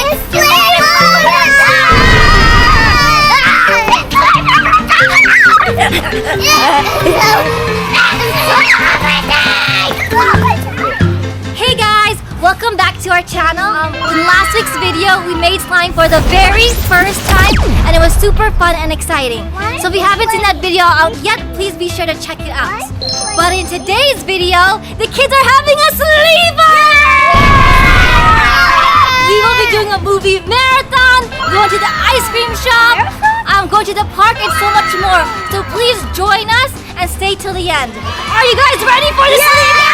Hey guys, welcome back to our channel. In last week's video, we made slime for the very first time and it was super fun and exciting. So if you haven't seen that video out yet, please be sure to check it out. But in today's video, the kids are having a sleepover! We will be doing a movie marathon, going to the ice cream shop, going to the park and so much more. So please join us and stay till the end. Are you guys ready for the sleepover?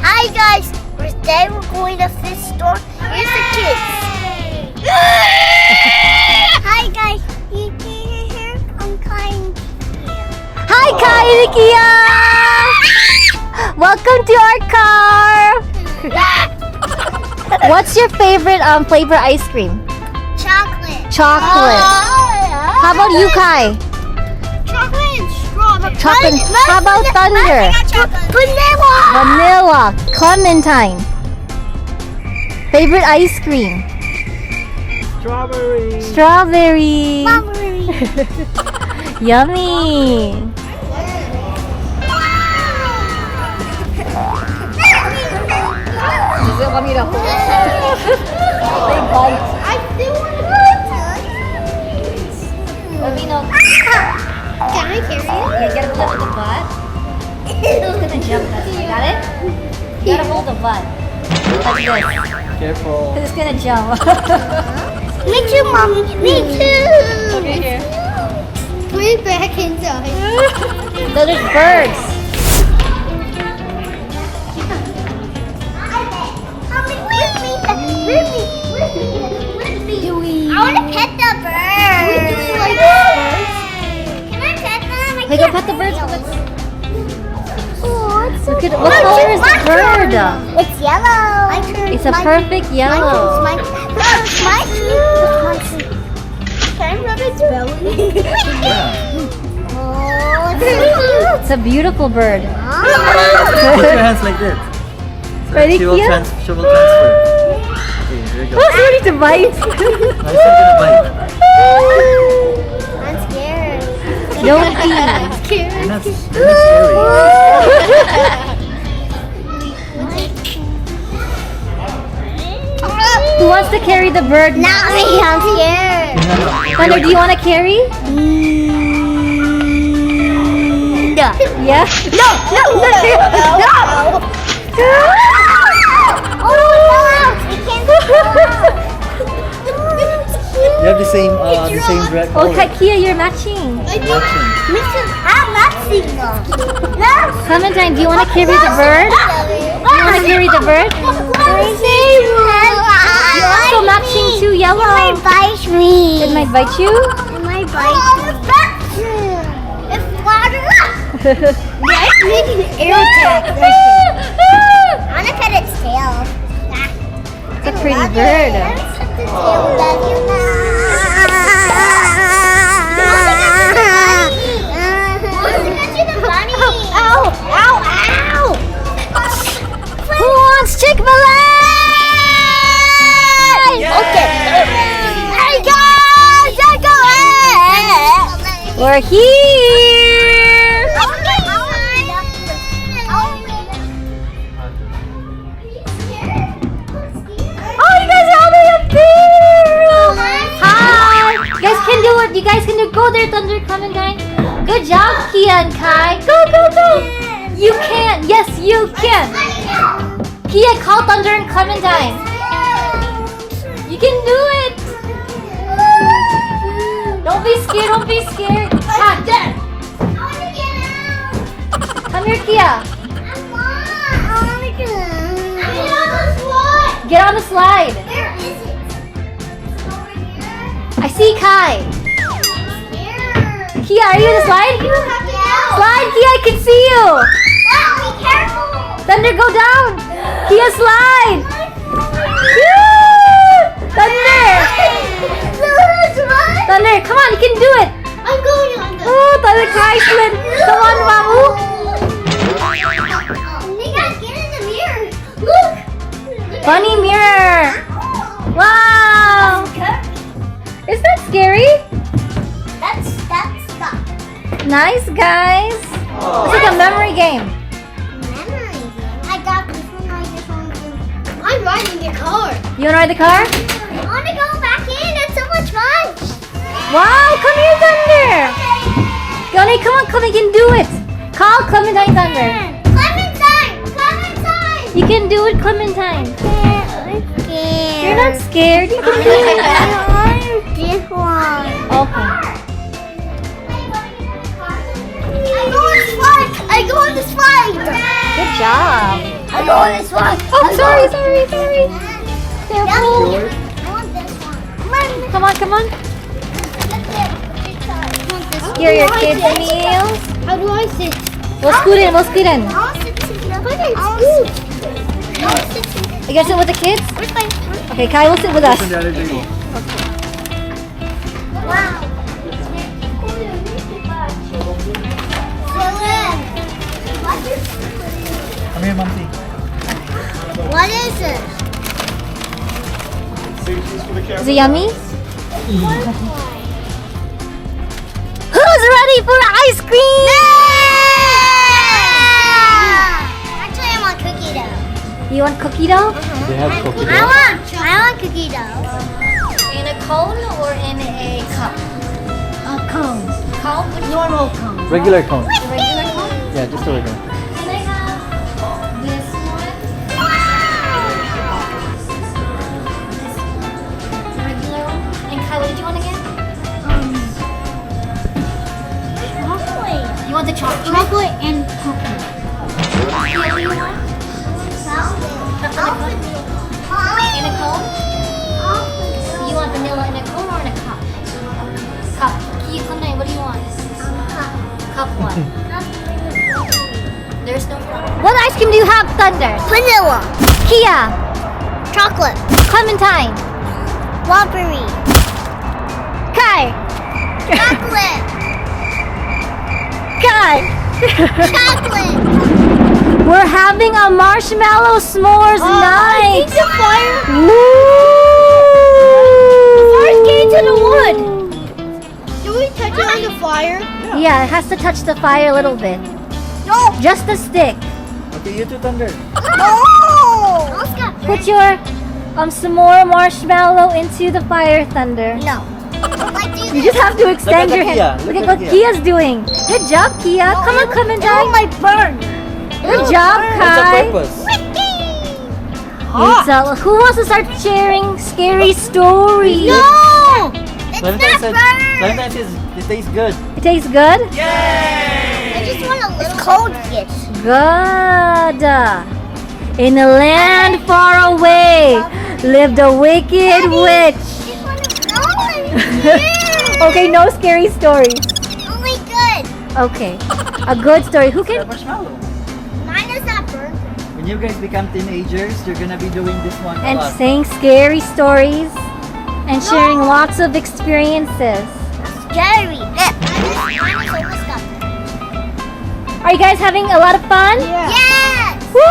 Hi guys, today we're going to fish store. Here's the kids. Hi guys, you can hear I'm kind. Hi Kai and Kia! Welcome to our car! What's your favorite flavor ice cream? Chocolate. Chocolate. How about you, Kai? Chocolate and strawberry. Chocolate. How about Thunder? Vanilla. Vanilla. Clementine. Favorite ice cream? Strawberry. Strawberry. Strawberry. Yummy. Does it want me to hold it? Big bite. I still want to Let me know. Can I carry it? You gotta hold it with the butt. It's gonna jump. You got it? You gotta hold the butt. Like this. Careful. Because it's gonna jump. Me too, Mommy. Me too. Okay, here. Put it back inside. Those are birds. I want to pet the bird. Can I pet them? Hey, go pet the birds. Oh, it's so Look at what color is the bird? It's yellow. It's a perfect yellow. My Can I rub its belly? Oh, it's so cute. It's a beautiful bird. Put your hands like this. Ready, She will Kia? transfer. Okay, here you go. Oh, ready to bite. Now it's not gonna bite. I'm scared. Don't eat. You're not scary. Who wants to carry the bird? Not me, I'm scared. Thunder, do you want to carry? No. Yeah? No. Oh, it fell out. It can't fall out. You have the same red color. Oh, Kia, you're matching. I'm not seeing them. No. Clementine, do you want to carry the bird? You want to carry the bird? You're also matching too, yellow. It might bite me. It might bite you? It might bite me. It's water. Yeah, it's making an air attack. I want to pet its tail. It's a pretty bird. Who wants Chick-fil-A? Okay. Hey guys, Chick-fil-A. We're here. Oh, you guys are all the way up there. Hi. You guys can do it. You guys can do. Go there, Thunder, Clementine. Good job, Kia and Kai. Go. You can. Yes, you can. Kia, call Thunder and Clementine. You can do it. Don't be scared. Ah, there. Come here, Kia. Get on the slide. Where is it? Over here? I see Kai. Kia, are you in the slide? Slide, Kia, I can see you. Be careful. Thunder, go down. Kia, slide. Thunder, come on, you can do it. I'm going on the. Oh, Thunder, Kai, slid. Come on, Mamu. They gotta get in the mirror. Look. Funny mirror. Wow. Is that scary? That's stuff. Nice, guys. It's like a memory game. Memory game. I got this one. I'm riding the car. You wanna ride the car? I want to go back in. It's so much fun. Wow, come here, Thunder. Gunny, come on, come, you can do it. Call Clementine, Thunder. Clementine. You can do it, Clementine. I'm scared. You're not scared. You can do it. This one. Okay. I go on this slide. Good job. I go on this slide. Oh, sorry. Careful. I want this one. Come on. Here are your kids' meals. How do I sit? We'll scoot in. I want to sit together. You guys sit with the kids? Where's my... Okay, Kai will sit with us. Open the other table. Wow. Come here, Momsy. What is it? Is it yummy? Who's ready for ice cream? Actually, I want cookie dough. You want cookie dough? They have cookie I dough. want cookie dough. In a cone or in a cup? A cone. Cone? Normal cone. Regular cone. Regular cone? Yeah, just a regular. Can I have this one? Regular one? And Kai, what did you want again? Chocolate. You want the chocolate? Chocolate and cookie. What do you want? In a cone? You want vanilla in a cone or in a cup? Cup. Clementine, what do you want? Cup one. There's no. What ice cream do you have, Thunder? Vanilla. Kia. Chocolate. Clementine. Strawberry. Kai. Chocolate. Kai. Chocolate. We're having a marshmallow s'mores night. The fire. Woo! Get to the wood. Do we touch it on the fire? Yeah, it has to touch the fire a little bit. No. Just the stick. Okay, you too, Thunder. No. Put your s'more marshmallow into the fire, Thunder. No. You just have to extend Look your at Kia. hand. Look Look at at what Kia. Kia's doing. Good job, Kia. Come on, Clementine. my burn. Good job, What's Kai. the purpose? Who wants to start sharing scary stories? No. It's Clementine not burn. Clementine says it tastes good. It tastes good? I just want a little. It's cold, yes. Good. In a land far away lived a wicked witch. Okay, no scary stories. Only good. Okay, a good story. Who It's a can? marshmallow. Mine is not burnt. When you guys become teenagers, you're gonna be doing this one a And lot. saying scary stories and sharing lots of experiences. Scary. Mine is almost done. Are you guys having a lot of fun? Yes. Woo!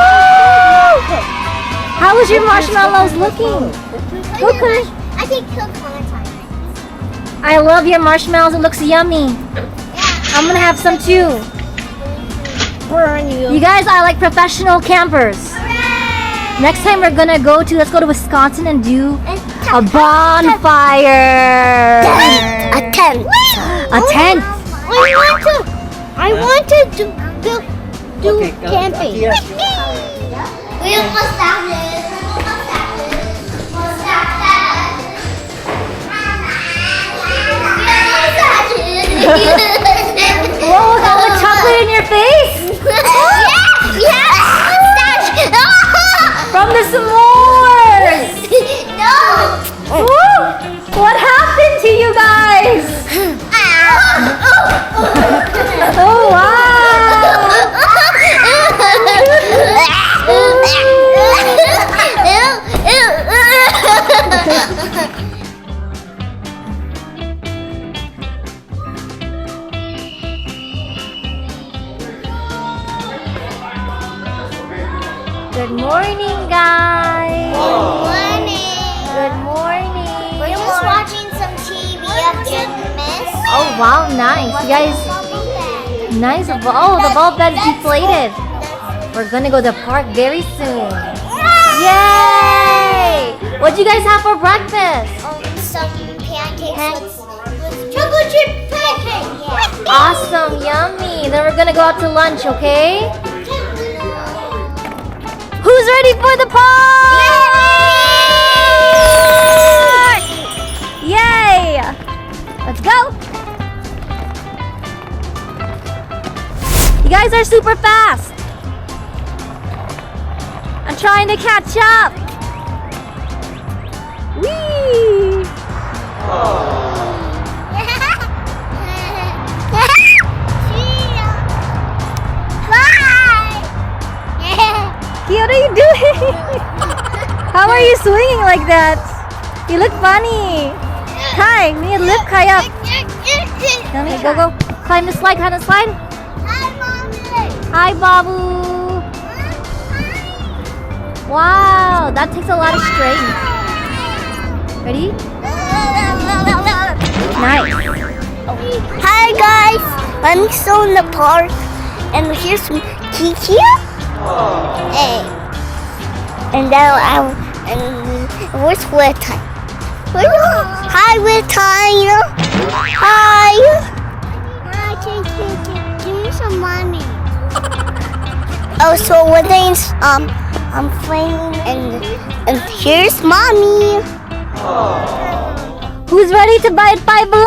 How was your marshmallows looking? Okay. I can kill Clementine. I love your marshmallows. It looks yummy. I'm gonna have some too. Burn you. You guys are like professional campers. Next time let's go to Wisconsin and do a bonfire. A tent. A tent. I want to do Okay, camping. Kia. We almost found it. Whoa, got the chocolate in your face? Yes! From the s'mores! No! Woo! What happened to you guys? Oh Good morning, guys. Wow, nice. You guys, nice. Oh, the ball bed deflated. We're gonna go to the park very soon. Yay! What'd you guys have for breakfast? Some pancakes with chocolate chip pancakes. Yeah. Awesome, yummy. Then we're gonna go out to lunch, okay? Who's ready for the park? Yay! Let's go. You guys are super fast. I'm trying to catch up. Whee! What are you doing? How are you swinging like that? You look funny. Hi, me and lip kai up. Yummy, go. Climb the slide, climb the slide. Hi, Mommy. Hi, Babu. Wow, that takes a lot of strength. Ready? Nice. Hi guys, I'm still in the park, and here's some 𝐇𝐎𝐏. Hey. And then where's Clementine? Hi, Clementine. Hi. Hi, 𝐇𝐎𝐏. Give me some money. Oh, so we're doing I'm playing, and here's Mommy. Who's ready to buy it 5 below?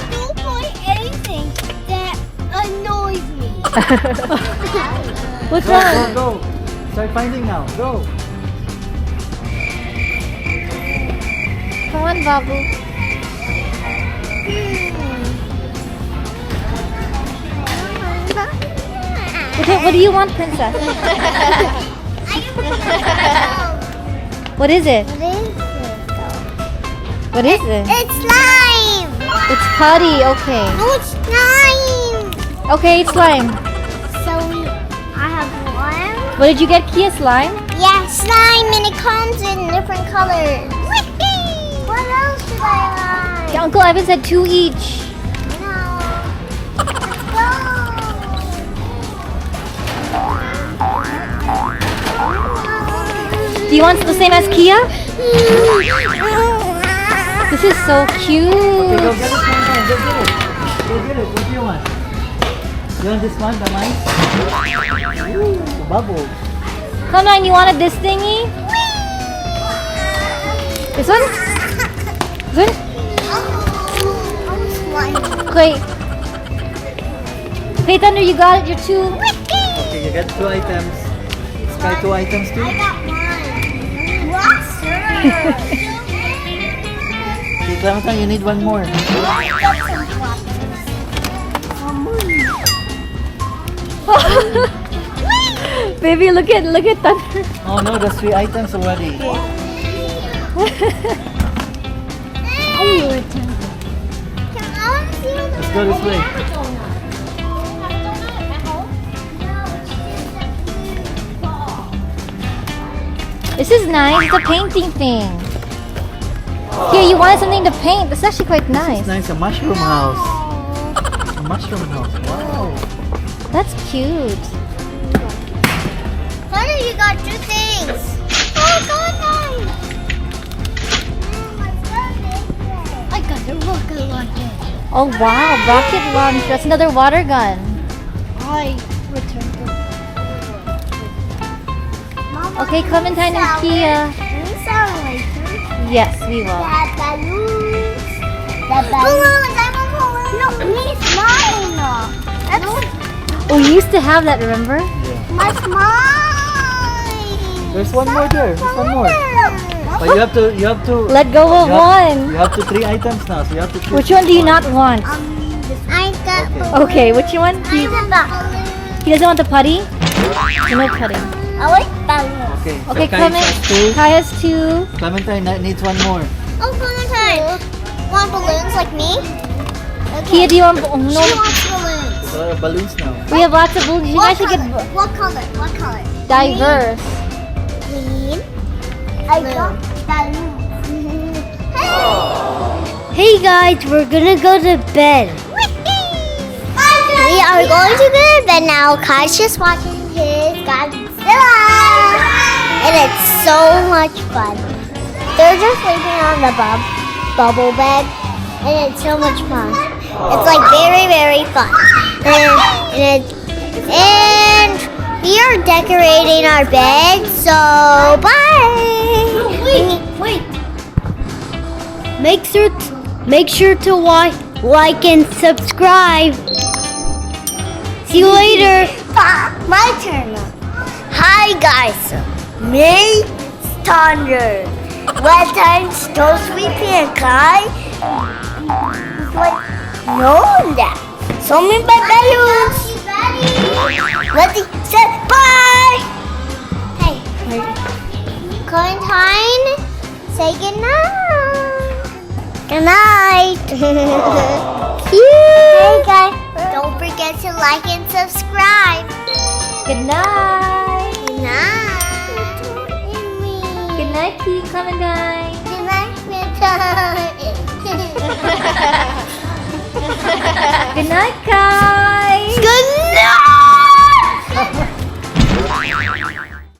Don't play anything that annoys me. What's Go, wrong? go, go. Start finding now. Go. Come on, Babu. What do you want, princess? What is it? What is it? It's slime. It's putty, okay. No, it's slime. Okay, it's slime. So I have one. What did you get, Kia? Slime? Yeah, slime, and it comes in different colors. What else should I like? Yeah, Uncle Ivan said 2 each. No. Let's go. Do you want the same as Kia? This is so cute. Okay, go get it, Clementine. Go get it. Go get it. What do you want? You want this one, the mice? Ooh, bubbles. Come on, you wanted this thingy? This one? This one? Okay. Hey, Thunder, you got it. You're 2. Okay, you got 2 items. Try 2 items too. I got one. Roster. Okay, Clementine, you need one more. Baby, look at Thunder. Oh no, that's 3 items already. Let's go this way. This is nice. It's a painting thing. Here, you wanted something to paint. This is actually quite nice. It's nice, a mushroom house. A mushroom house. Wow. That's cute. Honey, you got 2 things. Oh, so nice. I got the rocket launcher. Oh wow, rocket launcher. That's another water gun. I returned it. Okay, Clementine and Kia. Can we sell it later? Yes, we will. That balloons. That balloons. I want balloons. No, please mine. That's Oh, you used to have that, remember? Yeah. that's mine. There's one more there. There's one more. But you have to Let go of you one. have to 3 items now, so you have to choose. Which one do you not want? I got Okay, which one? I want balloons. He doesn't want the putty? No putty. I like balloons. Okay, so Okay, Kai Clement. has 2. Kai has 2. Clementine needs one more. Oh, Clementine. Want balloons like me? Kia, do you want? Oh, She no. wants balloons. So balloons now. We have lots of balloons. You guys should get What color? What color? diverse. Green. I got balloons. Hey guys, we're gonna go to bed. We are going to go to bed now. Kai's just watching his Godzilla. And it's so much fun. They're just sleeping on the bubble bed. And it's so much fun. It's like very, very fun. And we are decorating our bed. So bye. Wait. Make sure to like and subscribe. See you later. My turn. Hi guys. Me, Thunder. What time so Sweetie and Kai? What? No, that. Show me my balloons. Let's say bye. Hey, Clementine, say goodnight. Good night. Hey guys, don't forget to like and subscribe. Good night. Good night. Good night, Clementine. Good night, Clementine. Good night,